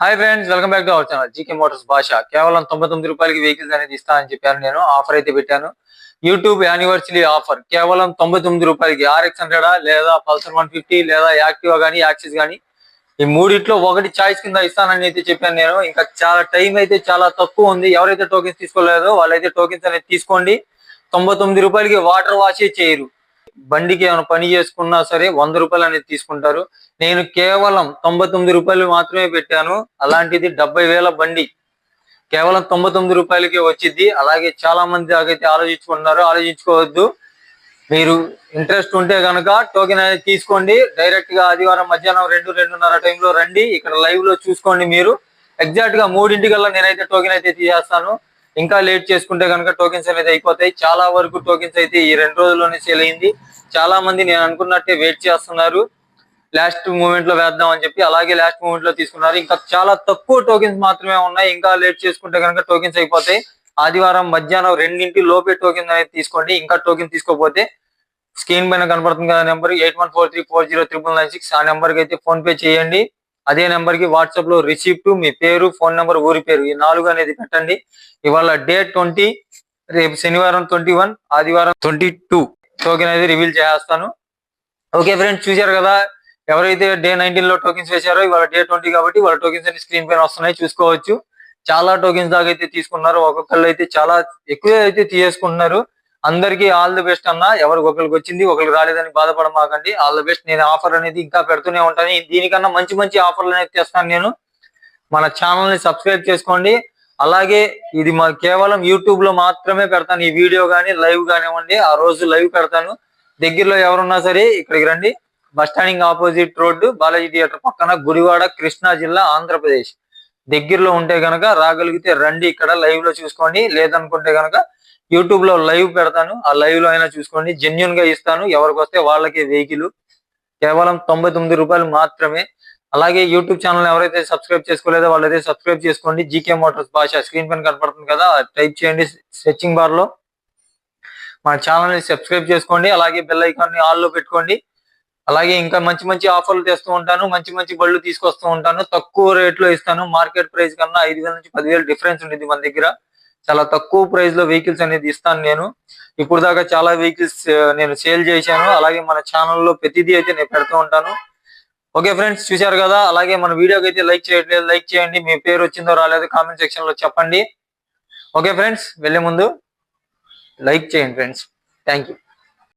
Hi friends, welcome back to our channel GK Motors భాష. కేవలం 99 రూపాయలకి వెహికల్స్ అనేది ఇస్తానని చెప్పాను. నేను ఆఫర్ అయితే పెట్టాను. యూట్యూబ్ యానివర్సరీ ఆఫర్ కేవలం 99 రూపాయలకి RX 100 లేదా పల్సర్ 150 లేదా యాక్టివా కానీ యాక్సిస్ కానీ ఈ మూడిట్లో ఒకటి చాయిస్ కింద ఇస్తానని అయితే చెప్పాను నేను. ఇంకా చాలా టైం అయితే చాలా తక్కువ ఉంది. ఎవరైతే టోకెన్స్ తీసుకోలేదో వాళ్ళైతే టోకెన్స్ అనేది తీసుకోండి. 99 రూపాయలకి వాటర్ వాషే చేయరు. బండికి ఏమైనా పని చేసుకున్నా సరే 100 రూపాయలు అనేది తీసుకుంటారు. నేను కేవలం 99 రూపాయలు మాత్రమే పెట్టాను. అలాంటిది 70,000 బండి కేవలం 99 రూపాయలకి వచ్చింది. అలాగే చాలా మంది దాకైతే ఆలోచించుకుంటున్నారు. ఆలోచించుకోవద్దు. మీరు ఇంట్రెస్ట్ ఉంటే కనుక టోకెన్ అనేది తీసుకోండి. డైరెక్ట్ గా ఆదివారం మధ్యాహ్నం 2-2:30 టైంలో రండి. ఇక్కడ లైవ్ లో చూసుకోండి. మీరు ఎగ్జాక్ట్ గా 3:00 నేనైతే టోకెన్ అయితే తీసేస్తాను. ఇంకా లేట్ చేసుకుంటే కనుక టోకెన్స్ అనేది అయిపోతాయి. చాలా వరకు టోకెన్స్ అయితే ఈ 2 రోజుల్లోనే సేల్ అయింది. చాలా మంది నేను అనుకున్నట్టే వెయిట్ చేస్తున్నారు. లాస్ట్ మూమెంట్ లో వేద్దాం అని చెప్పి అలాగే లాస్ట్ మూమెంట్ లో తీసుకున్నారు. ఇంకా చాలా తక్కువ టోకెన్స్ మాత్రమే ఉన్నాయి. ఇంకా లేట్ చేసుకుంటే కనుక టోకెన్స్ అయిపోతాయి. ఆదివారం మధ్యాహ్నం 2 లోపే టోకెన్ అనేది తీసుకోండి. ఇంకా టోకెన్ తీసుకోకపోతే స్క్రీన్ పైన కనపడుతుంది కదా నెంబర్ 8143409996. ఆ నెంబర్ కి అయితే ఫోన్ పే చేయండి. అదే నెంబర్ కి వాట్సాప్ లో రిసిప్ట్, మీ పేరు, ఫోన్ నెంబర్, ఊరి పేరు ఈ 4 అనేది పెట్టండి. ఇవాళ డేట్ 20, రేపు శనివారం 21, ఆదివారం 22 టోకెన్ అనేది రివీల్ చేస్తాను. ఓకే ఫ్రెండ్స్, చూశారు కదా ఎవరైతే డే 19 లో టోకెన్స్ వేశారో ఇవాళ డే 20 కాబట్టి వాళ్ళ టోకెన్స్ అన్ని స్క్రీన్ పైన వస్తున్నాయి, చూసుకోవచ్చు. చాలా టోకెన్స్ దాకా అయితే తీసుకున్నారు. ఒక్కొక్కళ్ళు అయితే చాలా ఎక్కువ అయితే తీసుకుంటున్నారు. అందరికీ ఆల్ ది బెస్ట్ అన్న. ఎవరికి ఒకరికి వచ్చింది ఒకరికి రాలేదని బాధపడమాకండి. All the best. నేను ఆఫర్ అనేది ఇంకా పెడుతూనే ఉంటాను. దీనికన్నా మంచి మంచి ఆఫర్లు అనేది తెస్తాను నేను. మన ఛానల్ ని సబ్స్క్రైబ్ చేసుకోండి. అలాగే ఇది కేవలం యూట్యూబ్ లో మాత్రమే పెడతాను. ఈ వీడియో కానీ లైవ్ కానివ్వండి, ఆ రోజు లైవ్ పెడతాను. దగ్గరలో ఎవరున్నా సరే ఇక్కడికి రండి. Bus standing opposite road, Balaji theatre పక్కన, గుడివాడ, కృష్ణా జిల్లా, ఆంధ్రప్రదేశ్. దగ్గరలో ఉంటే గనక రాగలిగితే రండి. ఇక్కడ లైవ్ లో చూసుకోండి. లేదనుకుంటే గనక యూట్యూబ్ లో లైవ్ పెడతాను. ఆ లైవ్ లో అయినా చూసుకోండి. జెన్యున్ గా ఇస్తాను. ఎవరికి వస్తే వాళ్ళకి వెహికల్ కేవలం 99 రూపాయలు మాత్రమే. అలాగే యూట్యూబ్ ఛానల్ ఎవరైతే సబ్స్క్రైబ్ చేసుకోలేదో వాళ్ళైతే సబ్స్క్రైబ్ చేసుకోండి. జీకే మోటార్స్ భాష స్క్రీన్ పైన కనపడుతుంది కదా, టైప్ చేయండి సెర్చింగ్ బార్ లో. మన ఛానల్ ని సబ్స్క్రైబ్ చేసుకోండి. అలాగే బెల్ ఐకాన్ ని ఆల్ లో పెట్టుకోండి. అలాగే ఇంకా మంచి మంచి ఆఫర్లు తెస్తూ ఉంటాను. మంచి మంచి బళ్ళు తీసుకొస్తూ ఉంటాను. తక్కువ రేట్ లో ఇస్తాను. మార్కెట్ ప్రైస్ కన్నా 5,000 నుంచి 10,000 డిఫరెన్స్ ఉంటుంది మన దగ్గర. చాలా తక్కువ ప్రైస్ లో వెహికల్స్ అనేది ఇస్తాను నేను. ఇప్పుడు దాకా చాలా వెహికల్స్ నేను సేల్ చేశాను. అలాగే మన ఛానల్లో ప్రతిదీ అయితే నేను పెడుతూ ఉంటాను. ఓకే ఫ్రెండ్స్, చూశారు కదా. అలాగే మన వీడియోకి అయితే లైక్ చేయట్లేదు, లైక్ చేయండి. మీ పేరు వచ్చిందో రాలేదో కామెంట్ సెక్షన్ లో చెప్పండి. ఓకే ఫ్రెండ్స్, వెళ్లే ముందు లైక్ చేయండి ఫ్రెండ్స్. Thank you.